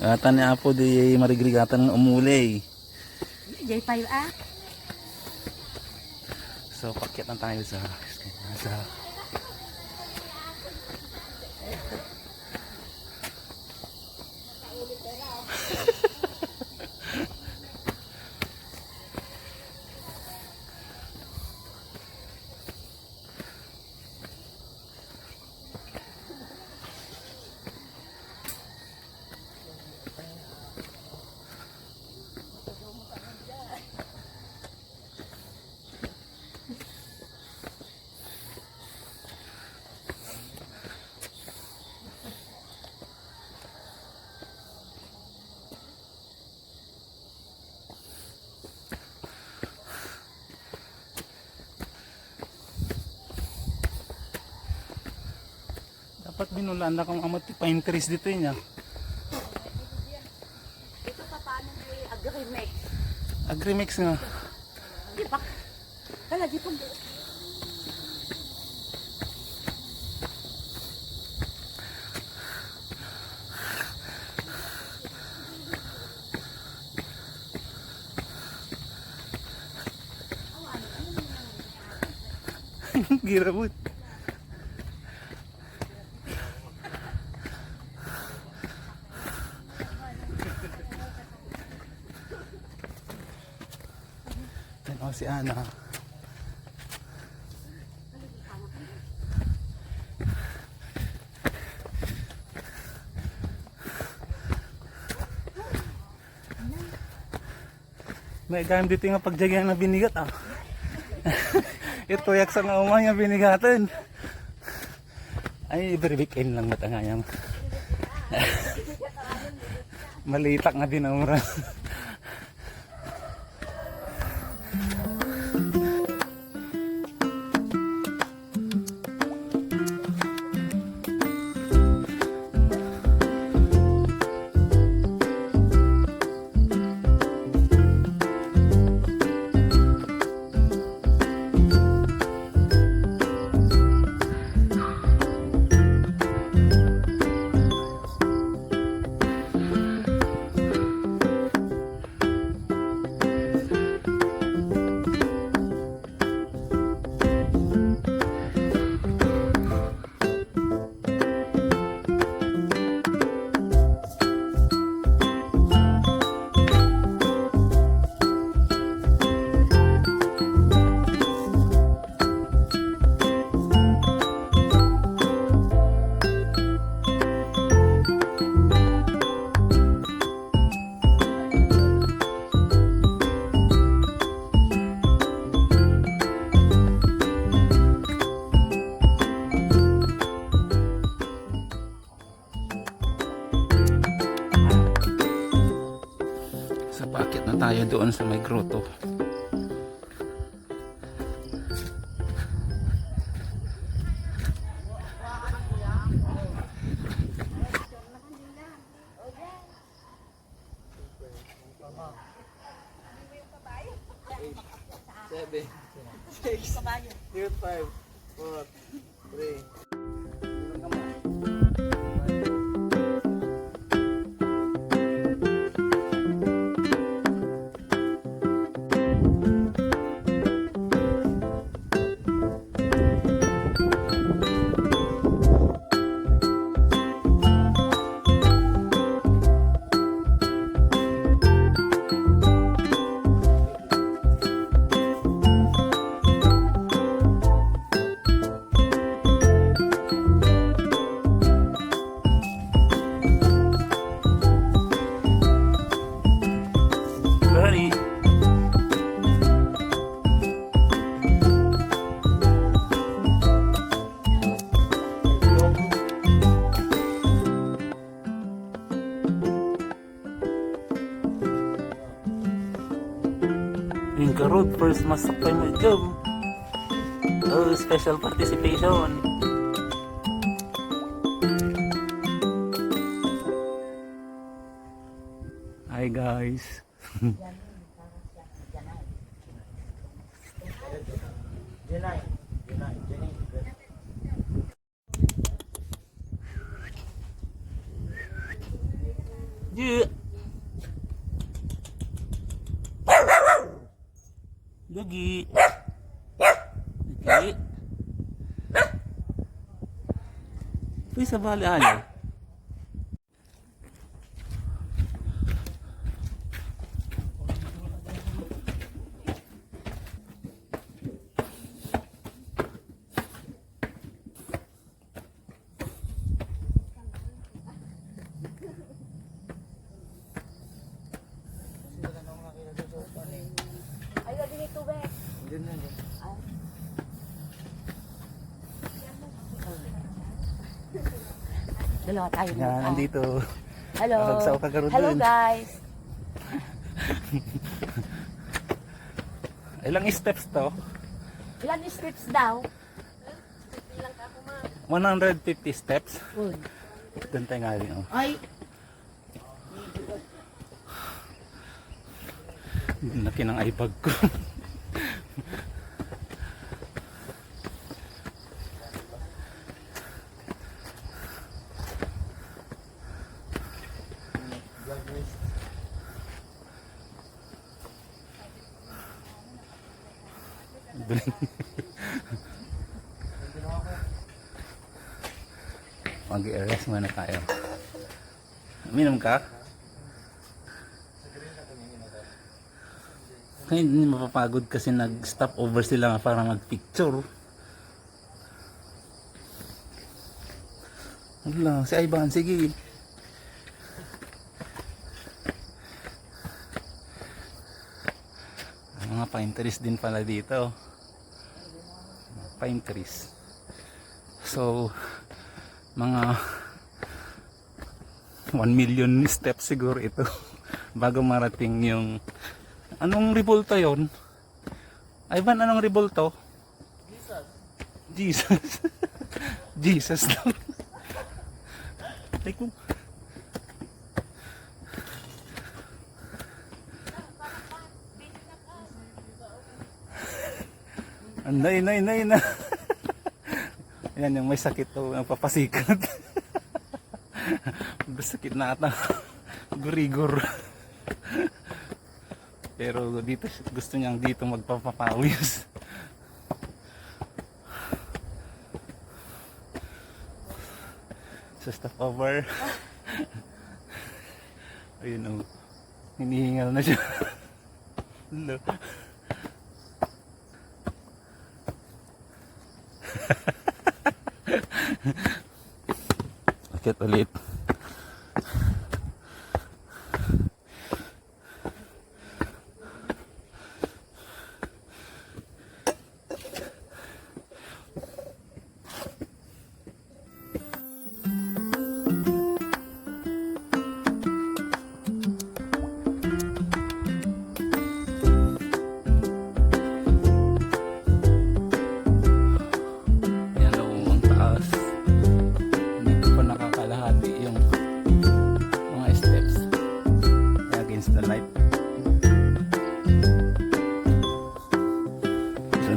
Atan ni Apo di marigrigatan ng umuli. J5 ah. So pakyat na tayo sa dapat binulaan na kung amat pine trees dito niya. Ito pa paano may agri-mix? Agri-mix nga. Di ba? Kala di po. Girabut. Tanaw si Ana. May gayam dito nga pagjagyan na binigat ah. Ito yak sa nga umay nga binigatan. Ay, every weekend lang mata nga yan. Malitak nga din ang oras. Paakyat na tayo doon sa may grotto. Seven, six, five, four, three. Yung karod, first masak tayo mo job. Oh, special participation. Hi guys. Ju. Gagi. Okay. Uy, sa bali ayaw. Ayaw din ito, be. Dalawa tayo. Yan, nandito. Hello. Nakagsaw ka karoon Hello, dun. guys. Ilang steps to? Ilan steps daw? 150 steps. Uy. Doon tayo nga rin. Oh. Ay. Laki ng iPad ko. Mag-i-rest muna tayo. Minom ka? Kaya hindi mapapagod kasi nag-stop over sila para mag-picture. Wala, si Ivan, sige. Mga pine trees din pala dito. Pine trees. So, mga 1 million steps siguro ito bago marating yung anong revolto yon? Ivan, anong revolto? Jesus. Jesus lang. Ay kung Nay. Yan yung may sakit to, nagpapasikat. Sakit na ata. Gurigor. Pero dito gusto niyang dito magpapapawis. So stop over. Ayun, oh. Hinihingal na siya. Hello. Akit ulit.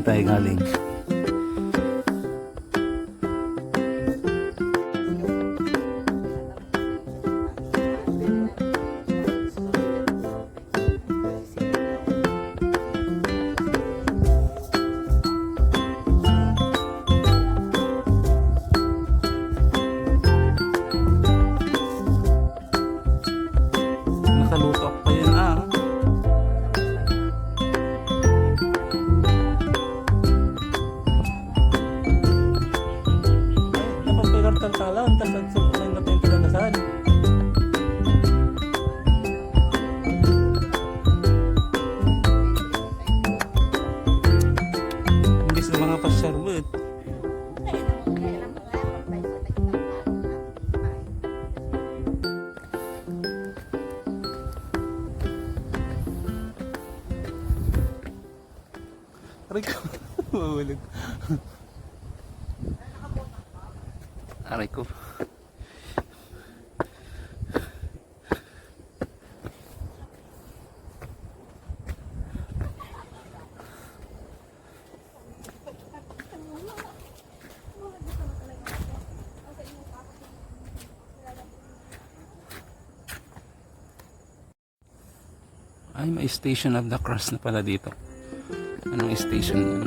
Tayo galing. Nakalutok pa yan Taltalan, tas nagsukulay na tayo pinagasan. Hindi sa mga pasyarbet. Aray ko. Mawalog. Aray ko. Ay, may Station of the Cross na pala dito. Anong station?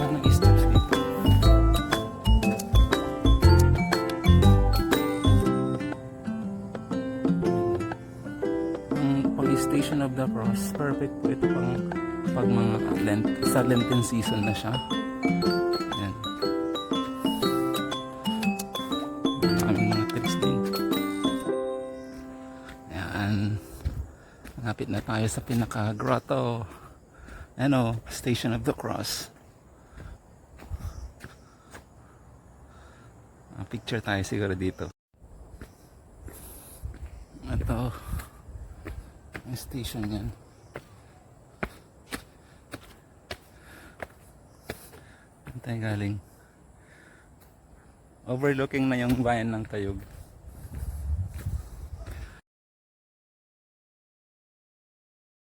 Anong steps dito? Ang pag-Station of the Cross, perfect po ito pag mga sa Lenten season na siya. Ayan. Maraming mga trips din. Ayan. Malapit na tayo sa pinaka-grotto. Ano, Station of the Cross. Picture tayo siguro dito. Ito. Ang station yan. Saan tayo galing? Overlooking na yung bayan ng Tayug.